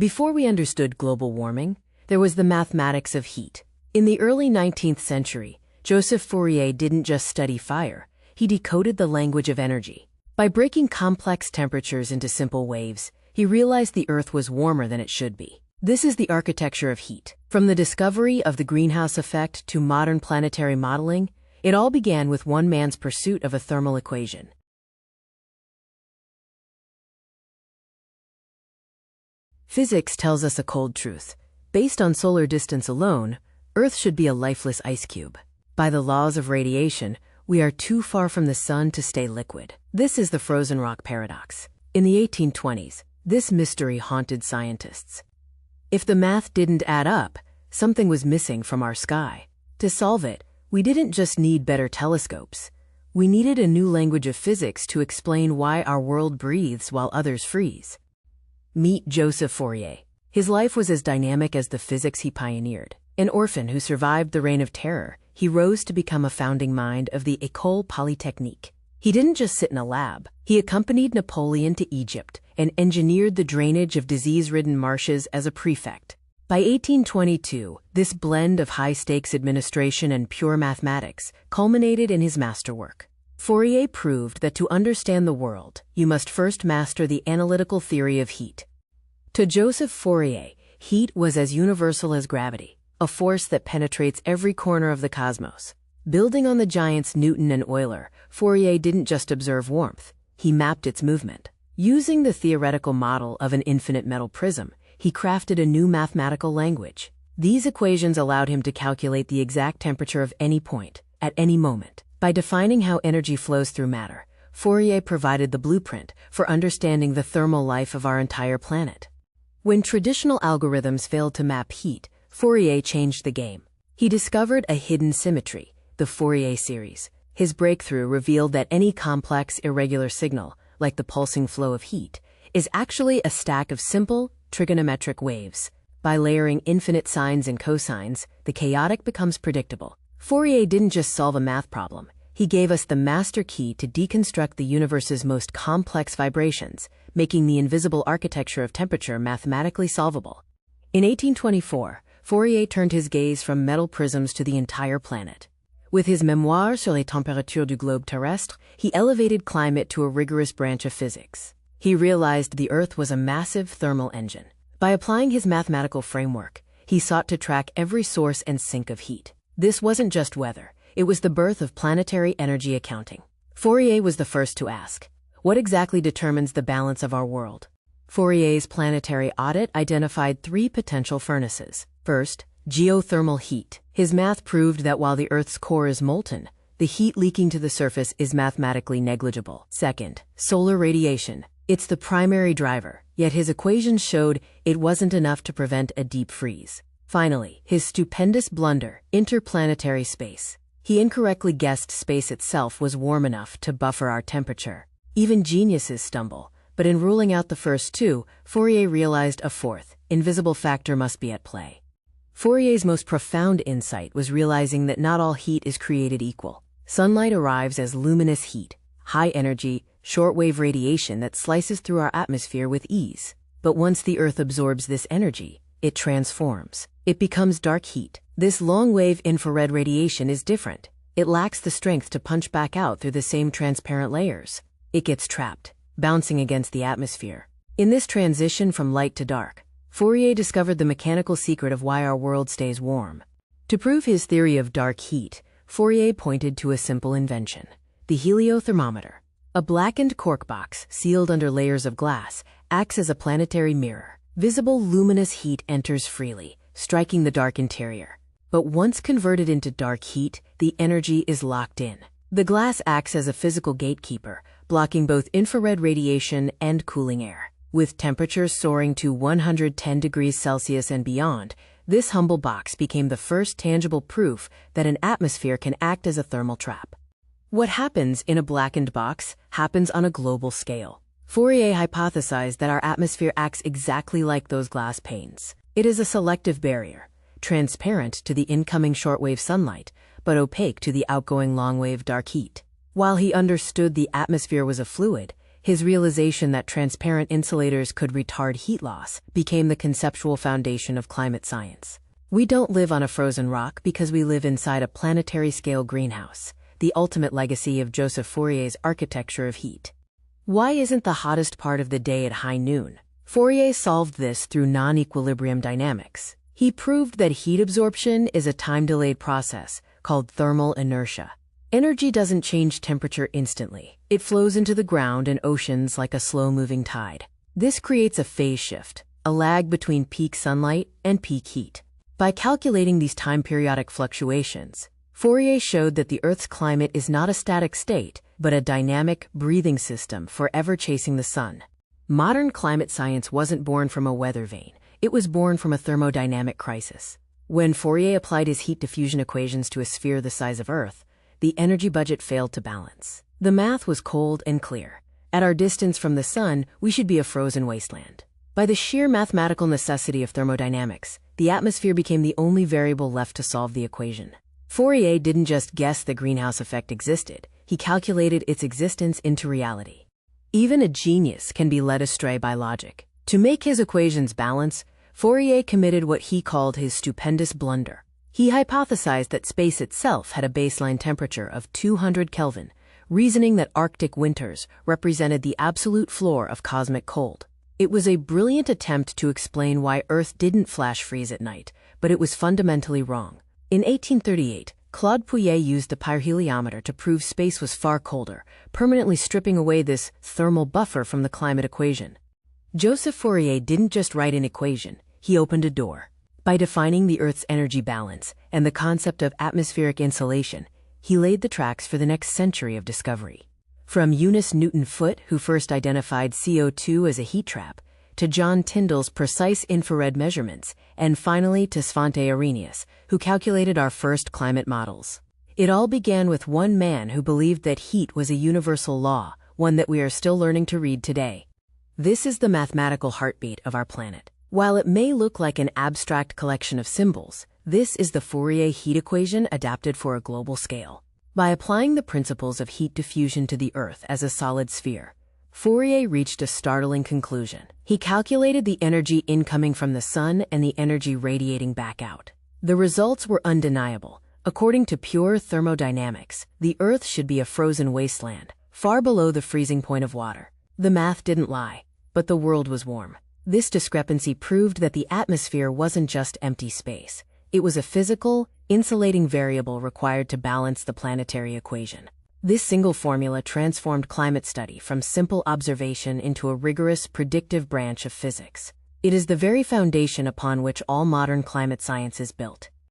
Before we understood global warming, there was the mathematics of heat. In the early 19th century, Joseph Fourier didn't just study fire, he decoded the language of energy. By breaking complex temperatures into simple waves, he realized the Earth was warmer than it should be. This is the architecture of heat. From the discovery of the greenhouse effect to modern planetary modeling, it all began with one man's pursuit of a thermal equation. Physics tells us a cold truth. Based on solar distance alone, Earth should be a lifeless ice cube. By the laws of radiation, we are too far from the sun to stay liquid. This is the frozen rock paradox. In the 1820s, this mystery haunted scientists. If the math didn't add up, something was missing from our sky. To solve it, we didn't just need better telescopes. We needed a new language of physics to explain why our world breathes while others freeze. Meet Joseph Fourier. His life was as dynamic as the physics he pioneered. An orphan who survived the Reign of Terror, he rose to become a founding mind of the École Polytechnique. He didn't just sit in a lab. He accompanied Napoleon to Egypt and engineered the drainage of disease-ridden marshes as a prefect. By 1822, this blend of high-stakes administration and pure mathematics culminated in his masterwork. Fourier proved that to understand the world, you must first master the analytical theory of heat. To Joseph Fourier, heat was as universal as gravity, a force that penetrates every corner of the cosmos. Building on the giants Newton and Euler, Fourier didn't just observe warmth, he mapped its movement. Using the theoretical model of an infinite metal prism, he crafted a new mathematical language. These equations allowed him to calculate the exact temperature of any point, at any moment. By defining how energy flows through matter, Fourier provided the blueprint for understanding the thermal life of our entire planet. When traditional algorithms failed to map heat, Fourier changed the game. He discovered a hidden symmetry, the Fourier series. His breakthrough revealed that any complex, irregular signal, like the pulsing flow of heat, is actually a stack of simple, trigonometric waves. By layering infinite sines and cosines, the chaotic becomes predictable. Fourier didn't just solve a math problem. He gave us the master key to deconstruct the universe's most complex vibrations, making the invisible architecture of temperature mathematically solvable. In 1824, Fourier turned his gaze from metal prisms to the entire planet. With his memoir sur les températures du globe terrestre, he elevated climate to a rigorous branch of physics. He realized the Earth was a massive thermal engine. By applying his mathematical framework, he sought to track every source and sink of heat. This wasn't just weather, it was the birth of planetary energy accounting. Fourier was the first to ask, what exactly determines the balance of our world? Fourier's planetary audit identified three potential furnaces. First, geothermal heat. His math proved that while the Earth's core is molten, the heat leaking to the surface is mathematically negligible. Second, solar radiation. It's the primary driver, yet his equations showed it wasn't enough to prevent a deep freeze. Finally, his stupendous blunder, interplanetary space. He incorrectly guessed space itself was warm enough to buffer our temperature. Even geniuses stumble, but in ruling out the first two, Fourier realized a fourth, invisible factor must be at play. Fourier's most profound insight was realizing that not all heat is created equal. Sunlight arrives as luminous heat, high-energy, shortwave radiation that slices through our atmosphere with ease. But once the Earth absorbs this energy, it transforms. It becomes dark heat. This long-wave infrared radiation is different. It lacks the strength to punch back out through the same transparent layers. It gets trapped, bouncing against the atmosphere. In this transition from light to dark, Fourier discovered the mechanical secret of why our world stays warm. To prove his theory of dark heat, Fourier pointed to a simple invention, the heliothermometer. A blackened cork box, sealed under layers of glass, acts as a planetary mirror. Visible luminous heat enters freely, striking the dark interior. But once converted into dark heat, the energy is locked in. The glass acts as a physical gatekeeper, blocking both infrared radiation and cooling air. With temperatures soaring to 110 degrees Celsius and beyond, this humble box became the first tangible proof that an atmosphere can act as a thermal trap. What happens in a blackened box happens on a global scale. Fourier hypothesized that our atmosphere acts exactly like those glass panes. It is a selective barrier, transparent to the incoming shortwave sunlight, but opaque to the outgoing long-wave dark heat. While he understood the atmosphere was a fluid, His realization that transparent insulators could retard heat loss became the conceptual foundation of climate science. We don't live on a frozen rock because we live inside a planetary-scale greenhouse, the ultimate legacy of Joseph Fourier's architecture of heat. Why isn't the hottest part of the day at high noon? Fourier solved this through non-equilibrium dynamics. He proved that heat absorption is a time-delayed process called thermal inertia. Energy doesn't change temperature instantly. It flows into the ground and oceans like a slow-moving tide. This creates a phase shift, a lag between peak sunlight and peak heat. By calculating these time-periodic fluctuations, Fourier showed that the Earth's climate is not a static state, but a dynamic, breathing system forever chasing the sun. Modern climate science wasn't born from a weather vane. It was born from a thermodynamic crisis. When Fourier applied his heat diffusion equations to a sphere the size of Earth, the energy budget failed to balance. The math was cold and clear. At our distance from the sun, we should be a frozen wasteland. By the sheer mathematical necessity of thermodynamics, the atmosphere became the only variable left to solve the equation. Fourier didn't just guess the greenhouse effect existed, he calculated its existence into reality. Even a genius can be led astray by logic. To make his equations balance, Fourier committed what he called his stupendous blunder. He hypothesized that space itself had a baseline temperature of 200 Kelvin, reasoning that Arctic winters represented the absolute floor of cosmic cold. It was a brilliant attempt to explain why Earth didn't flash freeze at night, but it was fundamentally wrong. In 1838, Claude Pouillet used the pyrheliometer to prove space was far colder, permanently stripping away this thermal buffer from the climate equation. Joseph Fourier didn't just write an equation, he opened a door. By defining the Earth's energy balance and the concept of atmospheric insulation, he laid the tracks for the next century of discovery. From Eunice Newton Foote, who first identified CO2 as a heat trap, to John Tyndall's precise infrared measurements, and finally to Svante Arrhenius, who calculated our first climate models. It all began with one man who believed that heat was a universal law, one that we are still learning to read today. This is the mathematical heartbeat of our planet. While it may look like an abstract collection of symbols, this is the Fourier heat equation adapted for a global scale. By applying the principles of heat diffusion to the Earth as a solid sphere, Fourier reached a startling conclusion. He calculated the energy incoming from the sun and the energy radiating back out. The results were undeniable. According to pure thermodynamics, the Earth should be a frozen wasteland, far below the freezing point of water. The math didn't lie, but the world was warm. This discrepancy proved that the atmosphere wasn't just empty space. It was a physical, insulating variable required to balance the planetary equation. This single formula transformed climate study from simple observation into a rigorous, predictive branch of physics. It is the very foundation upon which all modern climate science is built.